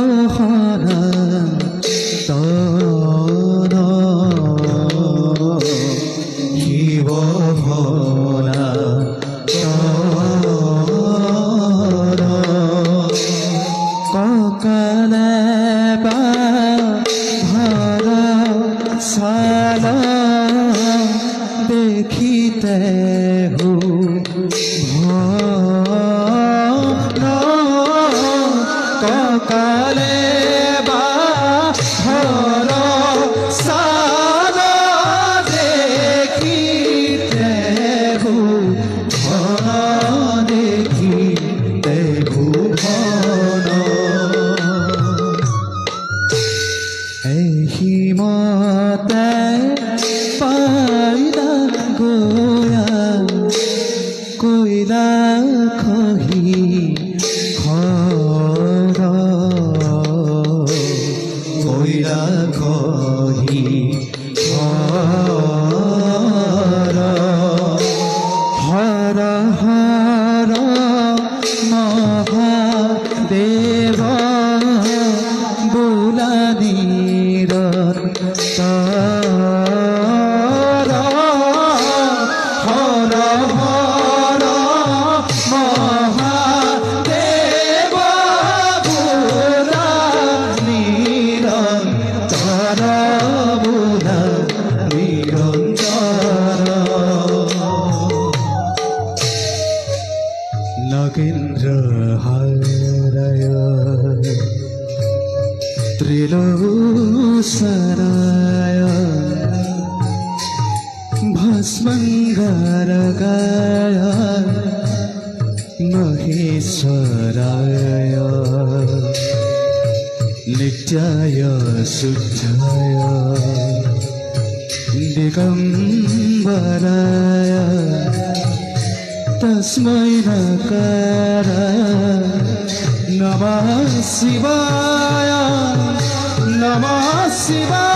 গহনা তন শিৱ ভোলা তন ককালে ভাৰ চাল দেখিতে ককালে ভাৰ চাল দেখিতে দেখিতে ভুৱন হিমতে পাইলা গয়া কইলা খহি কইলা খহি হৰ হৰ হৰ মহাদেৱ বোলা নিৰন্তৰ হৰ হৰ মহাদেৱ বোলা নিৰন্তৰ বোলা নিৰন্তৰ নগেন্দ্ৰ হৰয় ত্ৰিলোচনায় ভস্মঙ্গৰগায় মহেশ্বৰায় নিত্যায় শুদ্ধায় দিগম্বৰায় তস্मै নকাৰায় নমঃ শিবায় নমঃ শিবায়।